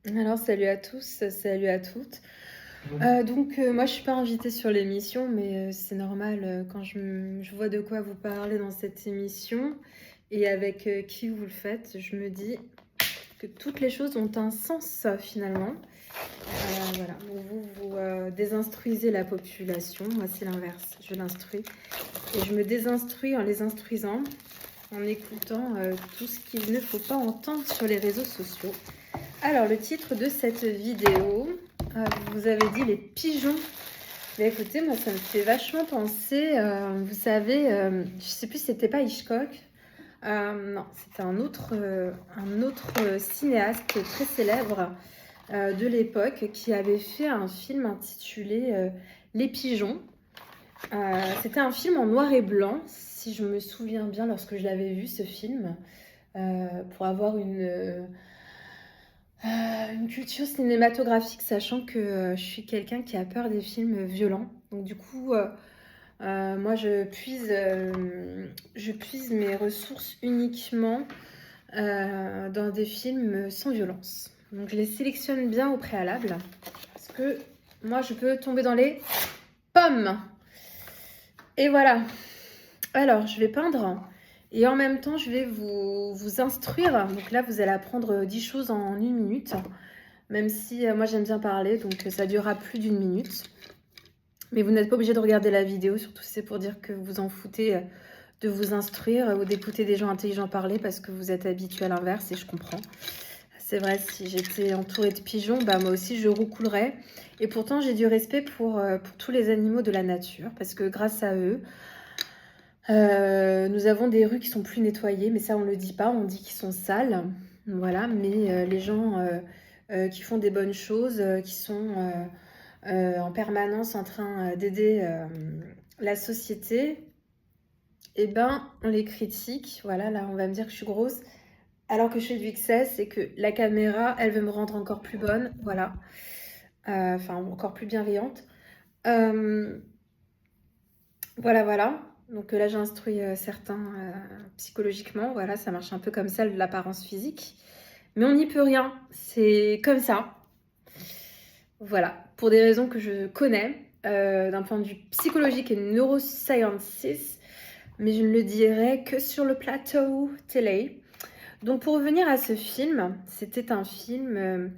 Alors, salut à tous, salut à toutes. Moi, je suis pas invitée sur l'émission, mais c'est normal quand je vois de quoi vous parlez dans cette émission et avec qui vous le faites, je me dis que toutes les choses ont un sens finalement. Voilà, donc vous désinstruisez la population, moi c'est l'inverse, je l'instruis. Et je me désinstruis en les instruisant, en écoutant tout ce qu'il ne faut pas entendre sur les réseaux sociaux. Alors, le titre de cette vidéo, vous avez dit les pigeons. Mais écoutez, moi, ça me fait vachement penser, vous savez, je sais plus si c'était pas Hitchcock. Non, c'était un autre cinéaste très célèbre de l'époque qui avait fait un film intitulé Les pigeons. C'était un film en noir et blanc, si je me souviens bien lorsque je l'avais vu, ce film, pour avoir une culture cinématographique, sachant que je suis quelqu'un qui a peur des films violents. Donc du coup, moi je puise mes ressources uniquement dans des films sans violence. Donc je les sélectionne bien au préalable, parce que moi je peux tomber dans les pommes. Et voilà. Alors je vais peindre. Et en même temps, je vais vous instruire. Donc là, vous allez apprendre 10 choses en 1 minute. Même si moi j'aime bien parler, donc ça durera plus d'1 minute. Mais vous n'êtes pas obligé de regarder la vidéo, surtout si c'est pour dire que vous en foutez de vous instruire ou d'écouter des gens intelligents parler parce que vous êtes habitué à l'inverse et je comprends. C'est vrai, si j'étais entourée de pigeons, bah moi aussi je roucoulerais. Et pourtant j'ai du respect pour tous les animaux de la nature parce que grâce à eux, nous avons des rues qui sont plus nettoyées, mais ça on le dit pas, on dit qu'ils sont sales. Voilà, mais les gens qui font des bonnes choses, qui sont en permanence en train d'aider la société, eh ben, on les critique. Voilà, là, on va me dire que je suis grosse, alors que je fais du XS et que la caméra, elle veut me rendre encore plus bonne. Voilà, enfin, encore plus bienveillante. Euh, voilà, voilà. Donc là, j'instruis certains psychologiquement. Voilà, ça marche un peu comme ça, l'apparence physique. Mais on n'y peut rien. C'est comme ça. Voilà, pour des raisons que je connais, d'un point de vue psychologique et neurosciences, mais je ne le dirai que sur le plateau télé. Donc pour revenir à ce film, c'était un film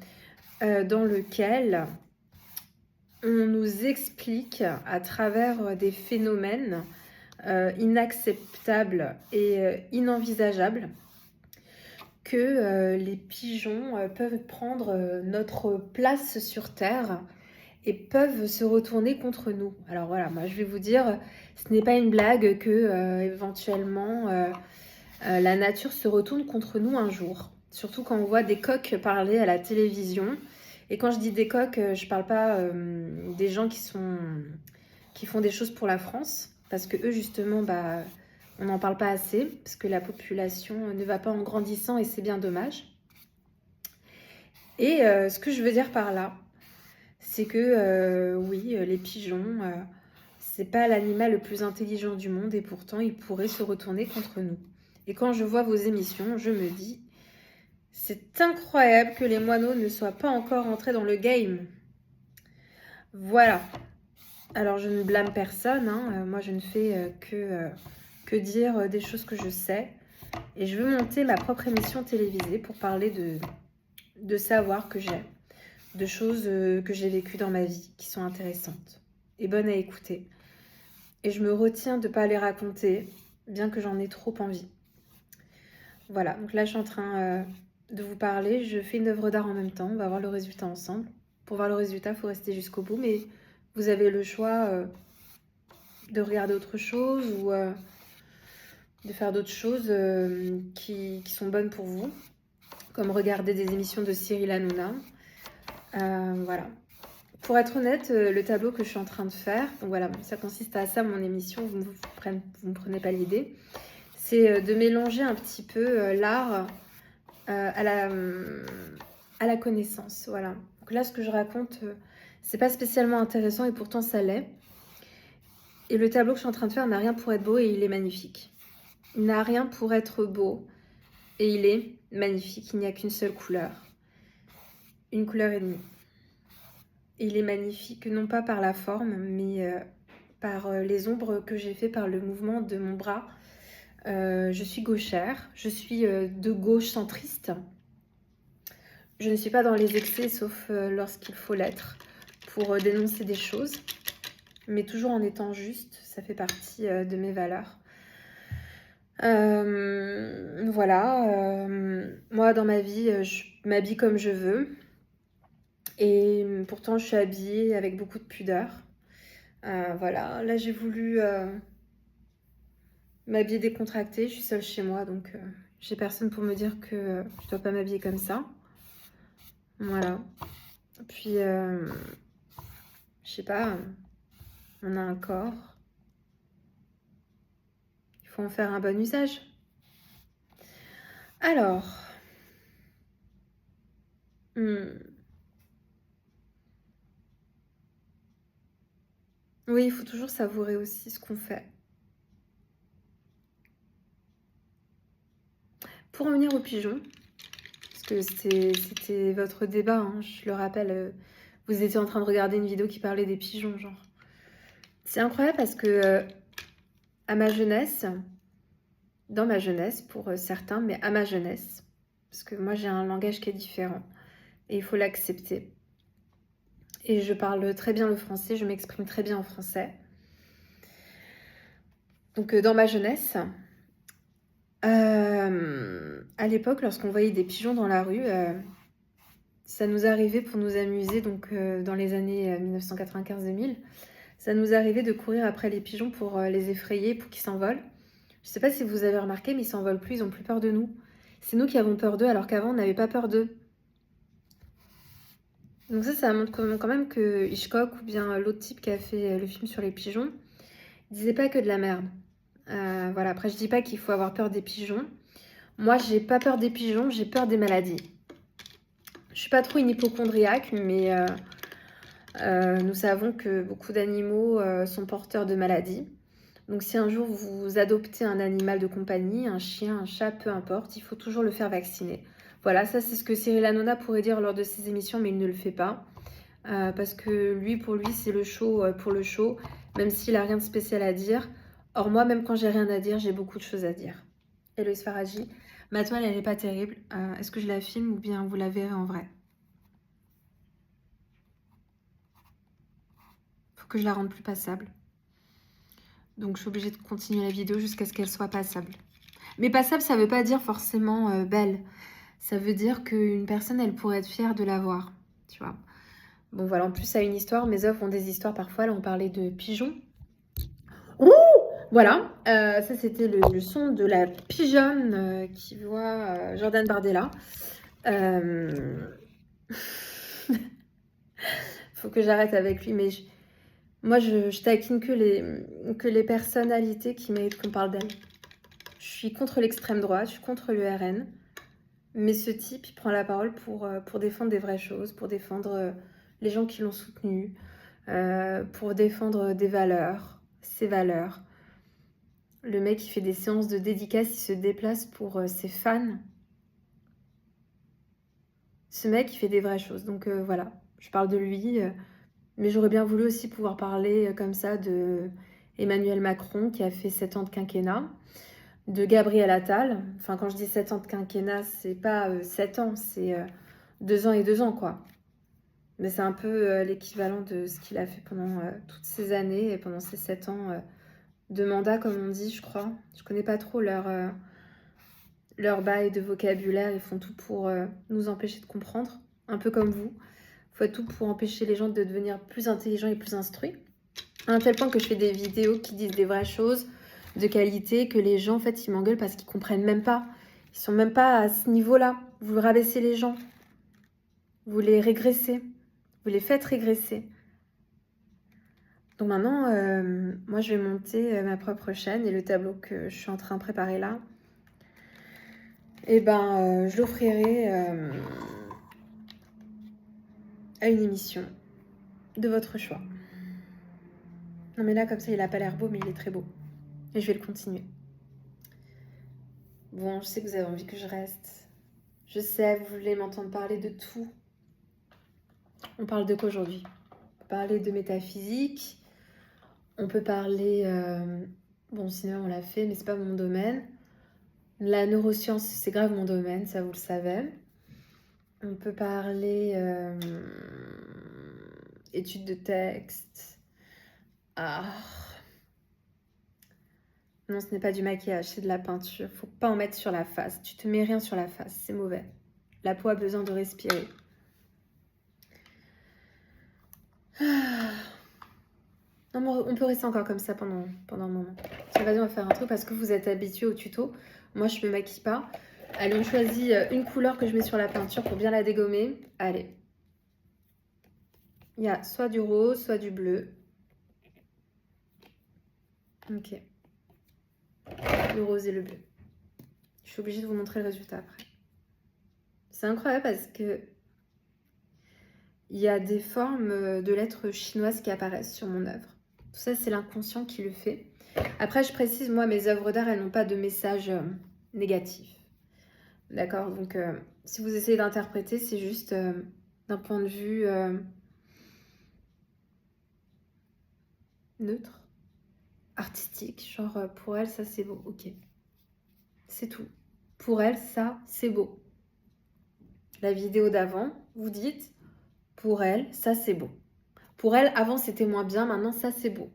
dans lequel on nous explique à travers des phénomènes inacceptables et inenvisageables que les pigeons peuvent prendre notre place sur Terre et peuvent se retourner contre nous. Alors voilà, moi je vais vous dire, ce n'est pas une blague que éventuellement la nature se retourne contre nous un jour. Surtout quand on voit des coqs parler à la télévision. Et quand je dis des coqs, je parle pas des gens qui font des choses pour la France, parce que eux justement, bah, on n'en parle pas assez, parce que la population ne va pas en grandissant et c'est bien dommage. Et ce que je veux dire par là, c'est que oui, les pigeons, c'est pas l'animal le plus intelligent du monde et pourtant ils pourraient se retourner contre nous. Et quand je vois vos émissions, je me dis, c'est incroyable que les moineaux ne soient pas encore entrés dans le game. Voilà. Alors je ne blâme personne, hein. Moi je ne fais que dire des choses que je sais. Et je veux monter ma propre émission télévisée pour parler de savoir que j'ai, de choses que j'ai vécues dans ma vie qui sont intéressantes et bonnes à écouter. Et je me retiens de ne pas les raconter, bien que j'en ai trop envie. Voilà, donc là je suis en train de vous parler, je fais une œuvre d'art en même temps, on va voir le résultat ensemble. Pour voir le résultat, il faut rester jusqu'au bout, mais vous avez le choix de regarder autre chose ou de faire d'autres choses qui sont bonnes pour vous, comme regarder des émissions de Cyril Hanouna. Voilà. Pour être honnête, le tableau que je suis en train de faire, donc voilà, ça consiste à ça mon émission, vous me prenez pas l'idée, c'est de mélanger un petit peu l'art à la connaissance, voilà. Donc là, ce que je raconte, c'est pas spécialement intéressant et pourtant ça l'est. Et le tableau que je suis en train de faire n'a rien pour être beau et il est magnifique. Il n'a rien pour être beau et il est magnifique, il n'y a qu'une seule couleur. une couleur et demie. Il est magnifique, non pas par la forme, mais par les ombres que j'ai fait par le mouvement de mon bras. Je suis gauchère, je suis de gauche centriste. Je ne suis pas dans les excès, sauf lorsqu'il faut l'être, pour dénoncer des choses, mais toujours en étant juste, ça fait partie de mes valeurs. Voilà, moi dans ma vie, je m'habille comme je veux, et pourtant je suis habillée avec beaucoup de pudeur. Voilà, là j'ai voulu m'habiller décontractée, je suis seule chez moi, donc j'ai personne pour me dire que je dois pas m'habiller comme ça. Voilà. Puis, je sais pas, on a un corps, il faut en faire un bon usage. Alors, oui, il faut toujours savourer aussi ce qu'on fait. Pour en venir aux pigeons, parce que c'était votre débat, hein, je le rappelle, vous étiez en train de regarder une vidéo qui parlait des pigeons, genre. C'est incroyable parce que à ma jeunesse, dans ma jeunesse pour certains, mais à ma jeunesse, parce que moi j'ai un langage qui est différent et il faut l'accepter. Et je parle très bien le français, je m'exprime très bien en français. Donc dans ma jeunesse, à l'époque, lorsqu'on voyait des pigeons dans la rue, ça nous arrivait pour nous amuser, donc dans les années 1995-2000, ça nous arrivait de courir après les pigeons pour les effrayer, pour qu'ils s'envolent. Je ne sais pas si vous avez remarqué, mais ils s'envolent plus, ils n'ont plus peur de nous. C'est nous qui avons peur d'eux, alors qu'avant, on n'avait pas peur d'eux. Donc ça montre quand même que Hitchcock, ou bien l'autre type qui a fait le film sur les pigeons, il disait pas que de la merde. Voilà, après je dis pas qu'il faut avoir peur des pigeons. Moi, j'ai pas peur des pigeons, j'ai peur des maladies. Je suis pas trop une hypochondriaque, mais nous savons que beaucoup d'animaux sont porteurs de maladies. Donc si un jour vous adoptez un animal de compagnie, un chien, un chat, peu importe, il faut toujours le faire vacciner. Voilà, ça c'est ce que Cyril Hanouna pourrait dire lors de ses émissions, mais il ne le fait pas. Parce que pour lui, c'est le show pour le show, même s'il a rien de spécial à dire. Or moi, même quand j'ai rien à dire, j'ai beaucoup de choses à dire. Héloïse Faradji, ma toile, elle n'est pas terrible. Est-ce que je la filme ou bien vous la verrez en vrai? Faut que je la rende plus passable. Donc je suis obligée de continuer la vidéo jusqu'à ce qu'elle soit passable. Mais passable, ça veut pas dire forcément belle. Ça veut dire qu'une personne, elle pourrait être fière de la voir, tu vois. Bon voilà, en plus ça a une histoire, mes œuvres ont des histoires parfois. Là on parlait de pigeons. Ouh, voilà, ça c'était le son de la pigeonne qui voit Jordan Bardella. Faut que j'arrête avec lui, mais moi je taquine que les personnalités qui méritent qu'on parle d'elles. Je suis contre l'extrême droite, je suis contre le RN. Mais ce type, il prend la parole pour défendre des vraies choses, pour défendre les gens qui l'ont soutenu, pour défendre des valeurs, ses valeurs. Le mec, il fait des séances de dédicaces, il se déplace pour ses fans. Ce mec, il fait des vraies choses. Donc voilà, je parle de lui. Mais j'aurais bien voulu aussi pouvoir parler comme ça de Emmanuel Macron, qui a fait 7 ans de quinquennat. De Gabriel Attal. Enfin, quand je dis 7 ans de quinquennat, c'est pas 7 ans, c'est 2 ans et 2 ans, quoi. Mais c'est un peu l'équivalent de ce qu'il a fait pendant toutes ces années et pendant ces 7 ans de mandat, comme on dit, je crois. Je connais pas trop leur bail de vocabulaire. Ils font tout pour nous empêcher de comprendre, un peu comme vous. Ils font tout pour empêcher les gens de devenir plus intelligents et plus instruits. À un tel point que je fais des vidéos qui disent des vraies choses, de qualité, que les gens, en fait, ils m'engueulent parce qu'ils comprennent même pas. Ils sont même pas à ce niveau-là. Vous rabaissez les gens. Vous les régressez. Vous les faites régresser. Donc maintenant, moi, je vais monter ma propre chaîne et le tableau que je suis en train de préparer là, je l'offrirai à une émission de votre choix. Non mais là, comme ça, il a pas l'air beau, mais il est très beau. Et je vais le continuer. Bon, je sais que vous avez envie que je reste. Je sais, vous voulez m'entendre parler de tout. On parle de quoi aujourd'hui? On peut parler de métaphysique. On peut parler... bon, cinéma, on l'a fait, mais c'est pas mon domaine. La neuroscience, c'est grave mon domaine, ça vous le savez. On peut parler études de texte. Ah. Non, ce n'est pas du maquillage, c'est de la peinture. Faut pas en mettre sur la face. Tu te mets rien sur la face, c'est mauvais. La peau a besoin de respirer. Ah. Non, mais on peut rester encore comme ça pendant un moment. Tiens, vas-y, on va faire un truc parce que vous êtes habitués au tuto. Moi, je me maquille pas. Allez, on choisit une couleur que je mets sur la peinture pour bien la dégommer. Allez. Il y a soit du rose, soit du bleu. Ok. Le rose et le bleu. Je suis obligée de vous montrer le résultat après. C'est incroyable parce que il y a des formes de lettres chinoises qui apparaissent sur mon œuvre. Tout ça, c'est l'inconscient qui le fait. Après, je précise, moi, mes œuvres d'art, elles n'ont pas de message négatif. D'accord? Donc, si vous essayez d'interpréter, c'est juste d'un point de vue neutre, artistique. Genre, pour elle, ça, c'est beau. Ok. C'est tout. Pour elle, ça, c'est beau. La vidéo d'avant, vous dites, pour elle, ça, c'est beau. Pour elle, avant, c'était moins bien. Maintenant, ça, c'est beau.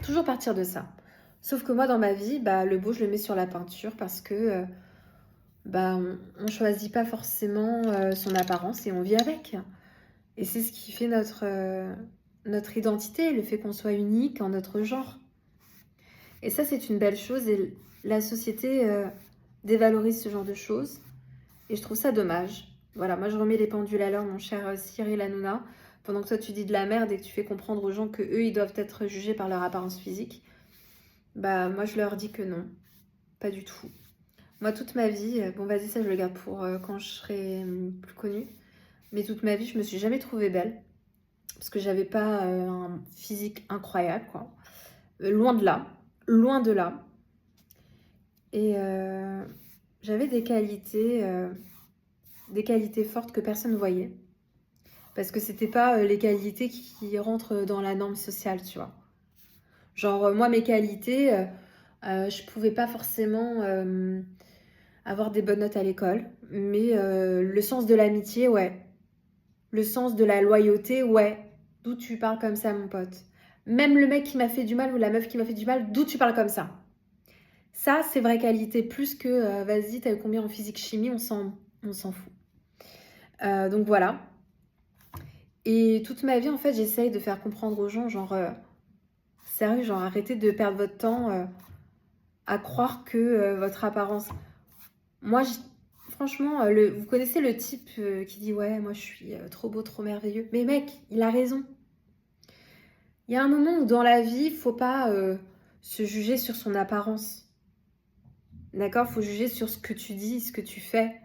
Toujours partir de ça. Sauf que moi, dans ma vie, bah, le beau, je le mets sur la peinture parce que bah, on ne choisit pas forcément son apparence et on vit avec. Et c'est ce qui fait notre identité, le fait qu'on soit unique en notre genre. Et ça, c'est une belle chose et la société dévalorise ce genre de choses. Et je trouve ça dommage. Voilà, moi, je remets les pendules à l'heure, mon cher Cyril Hanouna. Pendant que toi, tu dis de la merde et que tu fais comprendre aux gens qu'eux, ils doivent être jugés par leur apparence physique. Bah, moi, je leur dis que non. Pas du tout. Moi, toute ma vie, bon, vas-y, ça, je le garde pour quand je serai plus connue. Mais toute ma vie, je me suis jamais trouvée belle. Parce que j'avais pas un physique incroyable, quoi. Loin de là. Loin de là. Et j'avais des qualités fortes que personne ne voyait. Parce que c'était pas les qualités qui rentrent dans la norme sociale, tu vois. Genre, moi, mes qualités, je pouvais pas forcément avoir des bonnes notes à l'école. Mais le sens de l'amitié, ouais. Le sens de la loyauté, ouais. D'où tu parles comme ça, mon pote? Même le mec qui m'a fait du mal ou la meuf qui m'a fait du mal, d'où tu parles comme ça? Ça, c'est vraie qualité. Plus que, vas-y, t'as eu combien en physique-chimie, on s'en fout. Donc voilà. Et toute ma vie, en fait, j'essaye de faire comprendre aux gens, genre, sérieux, genre, arrêtez de perdre votre temps à croire que votre apparence... Moi, franchement, vous connaissez le type qui dit, ouais, moi, je suis trop beau, trop merveilleux. Mais mec, il a raison. Il y a un moment où dans la vie, il faut pas se juger sur son apparence. D'accord? Il faut juger sur ce que tu dis, ce que tu fais.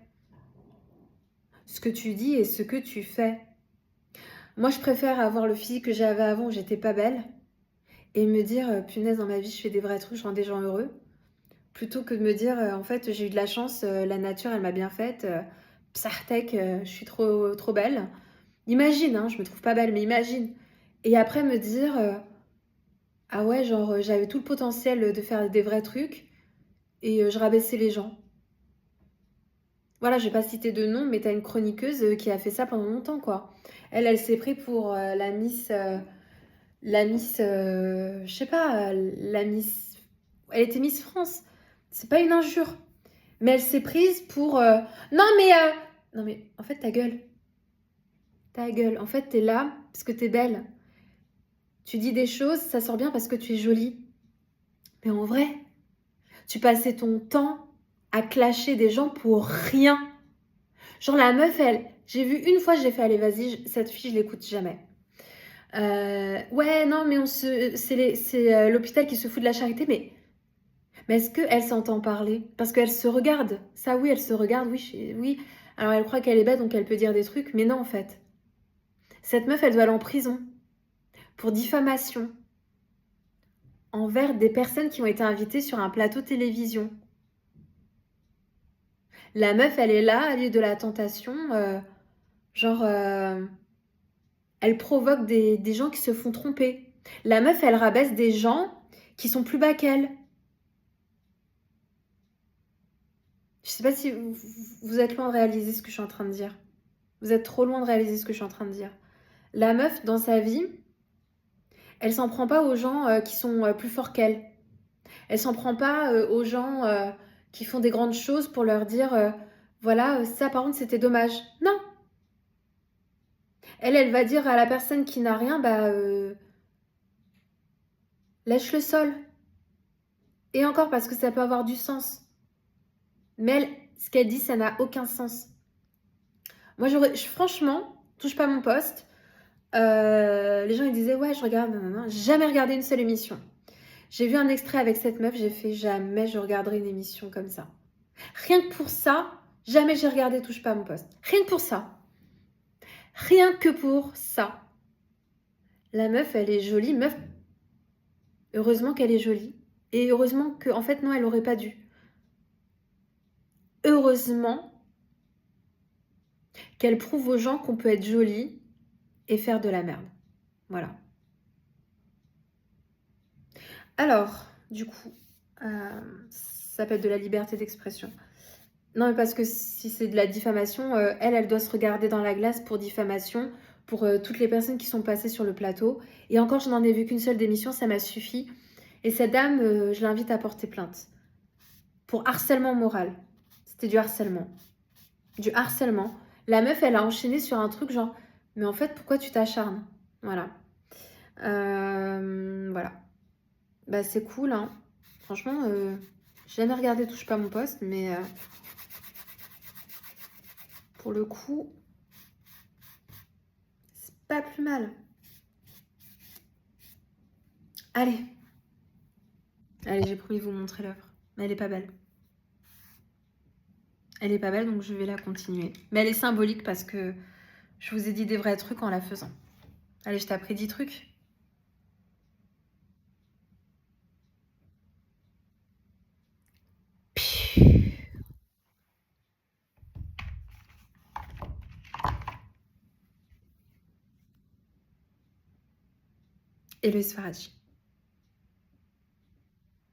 Ce que tu dis et ce que tu fais. Moi, je préfère avoir le physique que j'avais avant où j'étais pas belle et me dire, punaise, dans ma vie, je fais des vrais trucs, je rends des gens heureux. Plutôt que de me dire, en fait, j'ai eu de la chance, la nature, elle m'a bien faite. Psartek, je suis trop belle. Imagine, hein, je me trouve pas belle, mais imagine. Et après me dire, ah ouais, genre, j'avais tout le potentiel de faire des vrais trucs et je rabaissais les gens. Voilà, je vais pas citer de nom, mais t'as une chroniqueuse qui a fait ça pendant longtemps, quoi. Elle s'est pris pour je sais pas, la Miss... Elle était Miss France. C'est pas une injure. Mais elle s'est prise pour... Non, mais... Non, mais en fait, ta gueule. Ta gueule. En fait, t'es là parce que t'es belle. Tu dis des choses, ça sort bien parce que tu es jolie. Mais en vrai, tu passais ton temps à clasher des gens pour rien. Genre la meuf, elle... J'ai vu une fois, je l'ai fait, allez, vas-y, cette fille, je l'écoute jamais. Ouais, non, mais c'est l'hôpital qui se fout de la charité, mais est-ce qu'elle s'entend parler? Parce qu'elle se regarde. Ça, oui, elle se regarde, oui, oui. Alors, elle croit qu'elle est bête, donc elle peut dire des trucs, mais non, en fait. Cette meuf, elle doit aller en prison pour diffamation envers des personnes qui ont été invitées sur un plateau télévision. La meuf, elle est là, à lieu de la tentation, genre... elle provoque des gens qui se font tromper. La meuf, elle rabaisse des gens qui sont plus bas qu'elle. Je sais pas si vous êtes loin de réaliser ce que je suis en train de dire. Vous êtes trop loin de réaliser ce que je suis en train de dire. La meuf, dans sa vie, elle s'en prend pas aux gens qui sont plus forts qu'elle. Elle s'en prend pas aux gens qui font des grandes choses pour leur dire voilà, ça par contre c'était dommage. Non. Elle va dire à la personne qui n'a rien, bah lèche le sol. Et encore parce que ça peut avoir du sens. Mais elle, ce qu'elle dit, ça n'a aucun sens. Moi, franchement, touche pas mon poste. Les gens ils disaient ouais, je regarde, non, j'ai jamais regardé une seule émission. J'ai vu un extrait avec cette meuf, j'ai fait jamais je regarderai une émission comme ça. Rien que pour ça, jamais j'ai regardé Touche pas à mon poste. Rien que pour ça. Rien que pour ça. La meuf, elle est jolie. Meuf, heureusement qu'elle est jolie. Et heureusement que, en fait, non, elle aurait pas dû. Heureusement qu'elle prouve aux gens qu'on peut être jolie et faire de la merde. Voilà. Alors, du coup, ça s'appelle de la liberté d'expression. Non, mais parce que si c'est de la diffamation, elle doit se regarder dans la glace pour diffamation, pour toutes les personnes qui sont passées sur le plateau. Et encore, je n'en ai vu qu'une seule d'émission, ça m'a suffi. Et cette dame, je l'invite à porter plainte. Pour harcèlement moral. C'était du harcèlement. Du harcèlement. La meuf, elle a enchaîné sur un truc genre, mais en fait, pourquoi tu t'acharnes? Voilà. Voilà. Bah, c'est cool, hein. Franchement, j'ai jamais regardé Touche pas à mon poste, mais pour le coup, c'est pas plus mal. Allez. Allez, j'ai promis de vous montrer l'œuvre. Mais elle est pas belle. Elle est pas belle, donc je vais la continuer. Mais elle est symbolique parce que je vous ai dit des vrais trucs en la faisant. Allez, je t'ai appris 10 trucs. Et le Sfaraji.